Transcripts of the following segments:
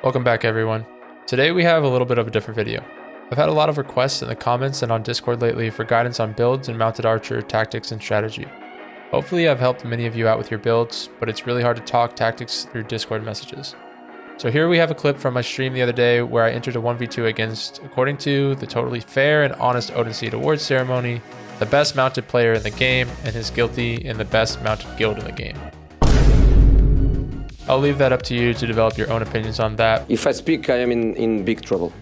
Welcome back everyone. Today we have a little bit of a different video. I've had a lot of requests in the comments and on Discord lately for guidance on builds and mounted archer tactics and strategy. Hopefully I've helped many of you out with your builds, but it's really hard to talk tactics through Discord messages. So here we have a clip from my stream the other day where I entered a 1v2 against, according to the totally fair and honest Odin Seed Awards ceremony, the best mounted player in the game and his guilty in the best mounted guild in the game. I'll leave that up to you to develop your own opinions on that. If I speak, I am in big trouble.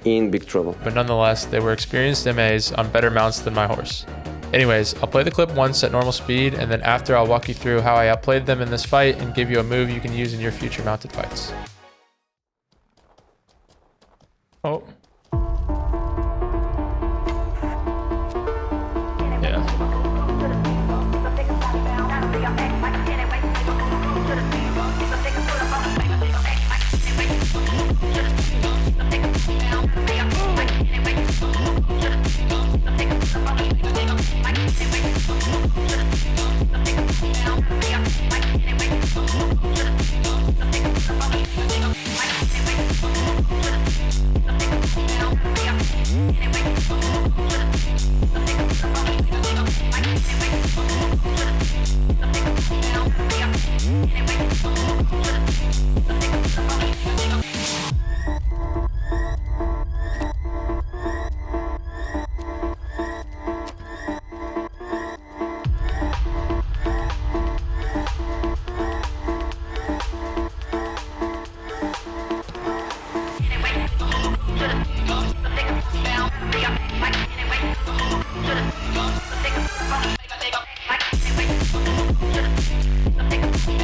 In big trouble. But nonetheless, they were experienced MAs on better mounts than my horse. Anyways, I'll play the clip once at normal speed, and then after I'll walk you through how I outplayed them in this fight and give you a move you can use in your future mounted fights. Oh. Yeah.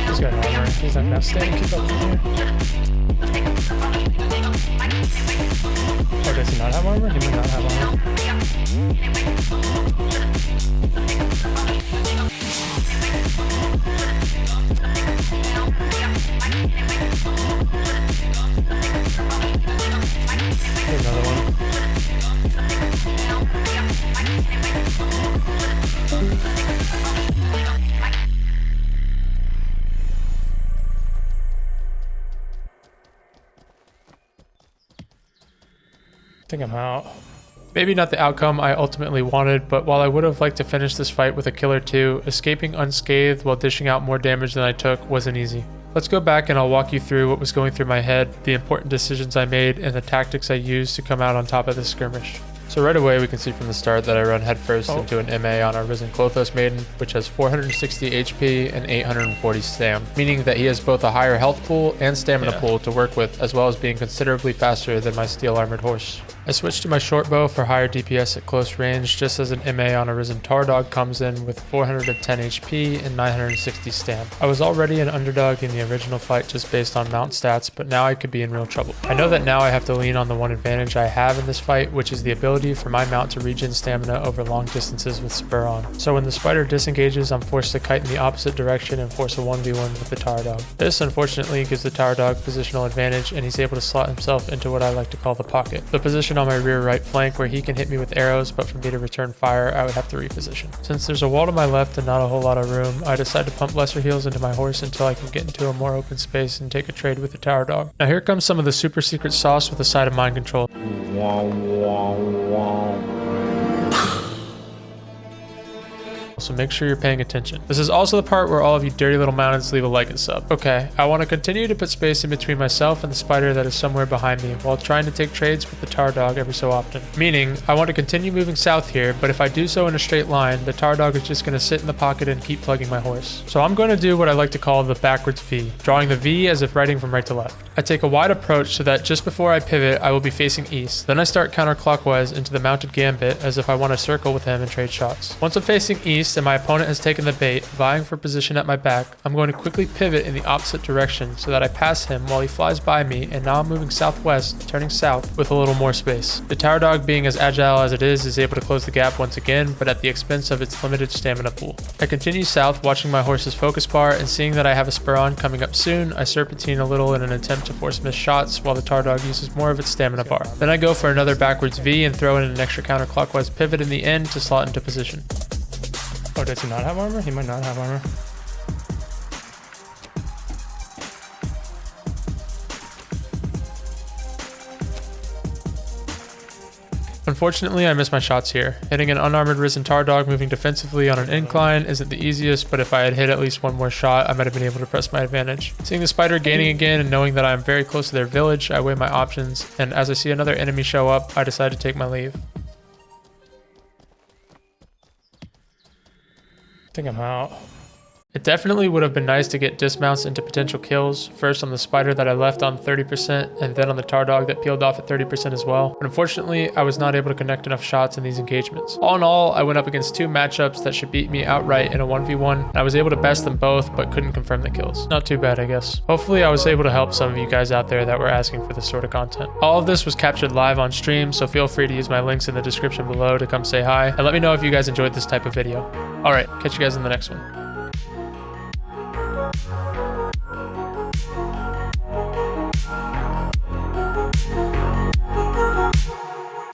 He's got an armor. He's not gonna stay and keep up from here. Or does he not have armor? He might not have armor. Here's another one. I think I'm out. Maybe not the outcome I ultimately wanted, but while I would have liked to finish this fight with a kill or two, escaping unscathed while dishing out more damage than I took wasn't easy. Let's go back and I'll walk you through what was going through my head, the important decisions I made, and the tactics I used to come out on top of this skirmish. So right away we can see from the start that I run headfirst into an MA on our Risen Clothos Maiden, which has 460 HP and 840 stam, meaning that he has both a higher health pool and stamina pool to work with, as well as being considerably faster than my steel armored horse. I switched to my short bow for higher DPS at close range, just as an MA on a Risen Tar Dog comes in with 410 HP and 960 stam. I was already an underdog in the original fight just based on mount stats, but now I could be in real trouble. I know that now I have to lean on the one advantage I have in this fight, which is the ability for my mount to regen stamina over long distances with spur on. So when the spider disengages, I'm forced to kite in the opposite direction and force a 1v1 with the Tar Dog. This unfortunately gives the Tar Dog positional advantage, and he's able to slot himself into what I like to call the pocket, the position on my rear right flank where he can hit me with arrows, but for me to return fire I would have to reposition. Since there's a wall to my left and not a whole lot of room, I decide to pump lesser heals into my horse until I can get into a more open space and take a trade with the Tower Dog. Now here comes some of the super secret sauce with a side of mind control. So make sure you're paying attention. This is also the part where all of you dirty little mountains leave a like and sub. Okay, I want to continue to put space in between myself and the spider that is somewhere behind me while trying to take trades with the Tar Dog every so often. Meaning, I want to continue moving south here, but if I do so in a straight line, the Tar Dog is just going to sit in the pocket and keep plugging my horse. So I'm going to do what I like to call the backwards V, drawing the V as if writing from right to left. I take a wide approach so that just before I pivot, I will be facing east. Then I start counterclockwise into the mounted gambit as if I want to circle with him and trade shots. Once I'm facing east and my opponent has taken the bait, vying for position at my back, I'm going to quickly pivot in the opposite direction so that I pass him while he flies by me, and now I'm moving southwest, turning south with a little more space. The Tower Dog, being as agile as it is able to close the gap once again, but at the expense of its limited stamina pool. I continue south, watching my horse's focus bar, and seeing that I have a spur on coming up soon, I serpentine a little in an attempt to force missed shots while the Tar Dog uses more of its stamina bar. Then I go for another backwards V and throw in an extra counterclockwise pivot in the end to slot into position. Oh, does he not have armor? He might not have armor. Unfortunately, I missed my shots here. Hitting an unarmored risen tar dog moving defensively on an incline isn't the easiest, but if I had hit at least one more shot, I might have been able to press my advantage. Seeing the spider gaining again and knowing that I am very close to their village, I weigh my options, and as I see another enemy show up, I decide to take my leave. I think I'm out. It definitely would have been nice to get dismounts into potential kills, first on the spider that I left on 30% and then on the tar dog that peeled off at 30% as well. But unfortunately, I was not able to connect enough shots in these engagements. All in all, I went up against two matchups that should beat me outright in a 1v1, and I was able to best them both but couldn't confirm the kills. Not too bad, I guess. Hopefully I was able to help some of you guys out there that were asking for this sort of content. All of this was captured live on stream, so feel free to use my links in the description below to come say hi, and let me know if you guys enjoyed this type of video. Alright, catch you guys in the next one.